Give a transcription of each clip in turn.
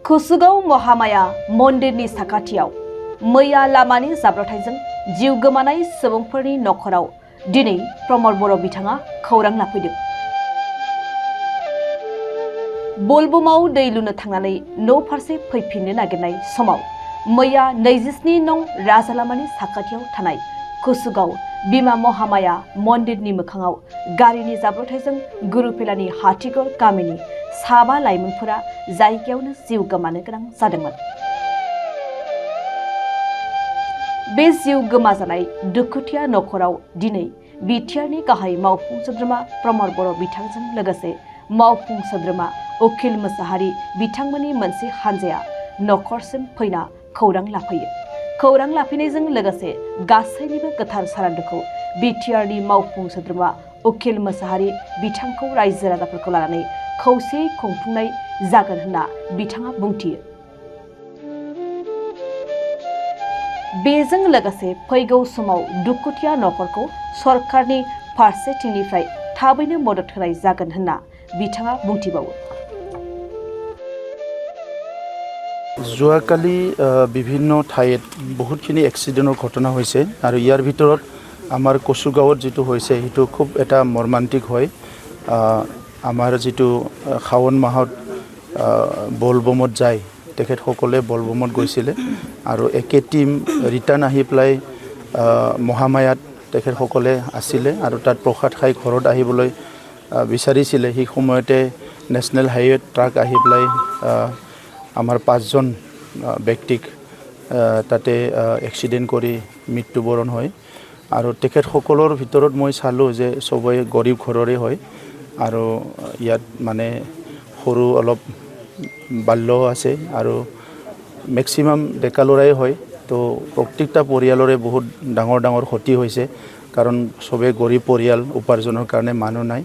कुसुगाव महामाया मन्दिरनि साखाथियाव मैया लामानि जाब्रबथायजों जिउ गोमानाय सुबुंफोरनि नखराव दिनै प्रमद बर' बिथाङा खौरां लाफैदों। बलबमाव दै लुनो थांनानै न' फारसे फैफिननो नागिरनाय समाव मैया 27 नं राजालामानि साखाथियाव थानाय कुसुगाव बिमा महामाया मन्दिरनि मोखाङाव गारिनि जाब्रबथायजों गुरुपेलानि हाथिगर गामिनि साबा लाइमोनफोरा जायगायावनो जिउ गोमानो गोनां जादोंमोन। बे जिउ गोमाजानाय दुखुथिया नखराव दिनै बिटिआरनि गाहाय मावफुं सोद्रोमा प्रमद बर' बिथांजों लोगोसे मावफुं सोद्रोमा उखिल मोसाहारि बिथांमोननि मोनसे हानजाया नखरसिम फैना खौरां लाफैयो। खौरां लाफैनायजों लोगोसे गासैनिबो गोथार सारादुखौ बिटिआरनि मावफुं सोद्रोमा उखिल मोसाहारि बिथांखौ रायजो राजाफोरखौ लानानै खौसेयै खुंफुंनाय जागोन होनना बिथाङा बुंथियो। बेजों लोगोसे फैगौ समाव दुखुथिया नखरखौ सरकारनि फारसेथिंनिफ्राय थाबैनो मदद होनाय जागोन होनना बिथाङा बुंथिबावो। যোৱাকালি বিভিন্ন ঠাইত বহুতখিনি এক্সিডেণ্টৰ ঘটনা হৈছে আৰু ইয়াৰ ভিতৰত আমাৰ কচুগাঁৱত যিটো হৈছে সেইটো খুব এটা মৰ্মান্তিক হয়। আমাৰ যিটো শাওণ মাহত বলবমত যায় তেখেতসকলে বলবমত গৈছিলে আৰু একে টিম ৰিটাৰ্ণ আহি পেলাই মহামায়াত তেখেতসকলে আছিলে আৰু তাত প্ৰসাদ খাই ঘৰত আহিবলৈ বিচাৰিছিলে। সেই সময়তে নেশ্যনেল হাইৱেত ট্ৰাক আহি পেলাই আমাৰ 5জন ব্যক্তিক তাতে এক্সিডেণ্ট কৰি মৃত্যুবৰণ হয় আৰু তেখেতসকলৰ ভিতৰত মই চালোঁ যে সবেই গৰীব ঘৰৰে হয় আৰু ইয়াত মানে সৰু অলপ বাল্য আছে আৰু মেক্সিমাম ডেকা ল'ৰাই হয়। তো প্ৰত্যেকটা পৰিয়ালৰে বহুত ডাঙৰ ডাঙৰ ক্ষতি হৈছে কাৰণ সবেই গৰীব পৰিয়াল, উপাৰ্জনৰ কাৰণে মানুহ নাই।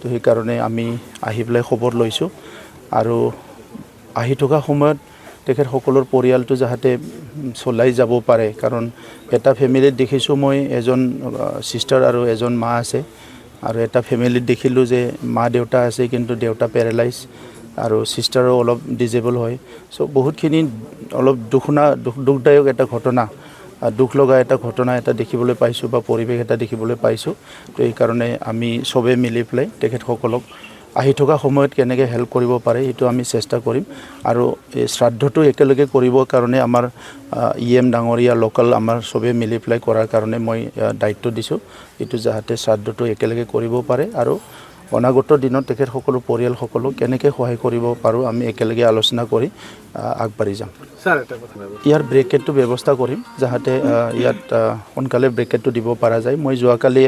তো সেইকাৰণে আমি আহি পেলাই খবৰ লৈছোঁ আৰু আহি থকা সময়ত তেখেতসকলৰ পৰিয়ালটো যাতে চলাই যাব পাৰে কাৰণ এটা ফেমিলিত দেখিছোঁ মই এজন সিষ্টাৰ আৰু এজন মা আছে আৰু এটা ফেমিলিত দেখিলোঁ যে মা দেউতা আছে কিন্তু দেউতা পেৰালাইজ আৰু সিষ্টাৰো অলপ ডিজেবল হয়। চ' বহুতখিনি অলপ দুখদায়ক এটা ঘটনা, দুখ লগা এটা ঘটনা এটা দেখিবলৈ পাইছোঁ বা পৰিৱেশ এটা দেখিবলৈ পাইছোঁ। তো এইকাৰণে আমি চবেই মিলি পেলাই তেখেতসকলক আহি থকা সময়ত কেনেকৈ হেল্প কৰিব পাৰে সেইটো আমি চেষ্টা কৰিম আৰু এই শ্ৰাদ্ধটো একেলগে কৰিবৰ কাৰণে আমাৰ EM ডাঙৰীয়া লোকেল আমাৰ চবেই মিলি পেলাই কৰাৰ কাৰণে মই দায়িত্ব দিছোঁ এইটো যাতে শ্ৰাদ্ধটো একেলগে কৰিব পাৰে আৰু অনাগত দিনত তেখেতসকলৰ পৰিয়ালসকলক কেনেকৈ সহায় কৰিব পাৰোঁ আমি একেলগে আলোচনা কৰি আগবাঢ়ি যাম। ইয়াৰ ব্ৰেকেটটো ব্যৱস্থা কৰিম যাতে ইয়াত সোনকালে ব্ৰেকেটটো দিব পৰা যায়। মই যোৱাকালি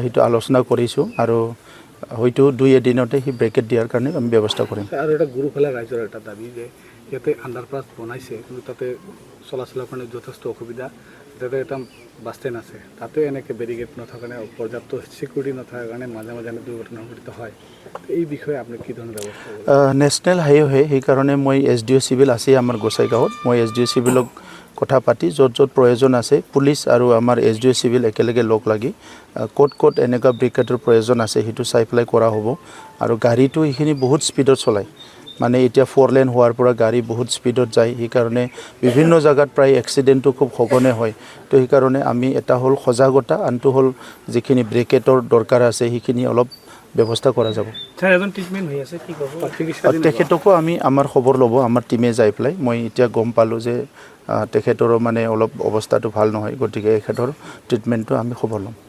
সেইটো আলোচনা কৰিছোঁ আৰু হয়তো 2 এদিনতে সেই ব্ৰেকেট দিয়াৰ কাৰণে আমি ব্যৱস্থা কৰিম। আৰু এটা গুৰুফালে ৰাইজৰ এটা দাবী যে ইয়াতে আণ্ডাৰপাছ বনাইছে কিন্তু তাতে চলাচলৰ কাৰণে যথেষ্ট অসুবিধা। তাতে এটা বাছ ষ্টেণ্ড আছে, তাতে এনেকৈ বেৰিকেড নথকাৰ কাৰণে পৰ্যাপ্ত চিকিউৰিটি নথকাৰ কাৰণে মাজে মাজে এনে দুৰ্ঘটনা সংঘটিত হয়। এই বিষয়ে আপুনি কি ধৰণৰ ব্যৱস্থা? নেশ্যনেল হাইৱে সেইকাৰণে মই SDO চিভিল আছে আমাৰ গোসাইগাঁৱত। মই SDO চিভিলক কথা পাতি য'ত য'ত প্ৰয়োজন আছে পুলিচ আৰু আমাৰ SDO চিভিল একেলগে লগ লাগি ক'ত এনেকুৱা ব্ৰেকেটৰ প্ৰয়োজন আছে সেইটো চাই পেলাই কৰা হ'ব আৰু গাড়ীটো এইখিনি বহুত স্পীডত চলায় মানে এতিয়া 4 লেন হোৱাৰ পৰা গাড়ী বহুত স্পীডত যায় সেইকাৰণে বিভিন্ন জাগাত প্ৰায় এক্সিডেণ্টটো খুব সঘনে হয়। তো সেইকাৰণে আমি এটা হ'ল সজাগতা, আনটো হ'ল যিখিনি ব্ৰেকেটৰ দৰকাৰ আছে সেইখিনি অলপ ব্যৱস্থা কৰা যাব। তেখেতকো আমি আমাৰ খবৰ ল'ব আমাৰ টিমে যাই পেলাই মই এতিয়া গম পালোঁ যে তেখেতৰো মানে অলপ অৱস্থাটো ভাল নহয় গতিকে তেখেতৰ ট্ৰিটমেণ্টটো আমি খবৰ ল'ম।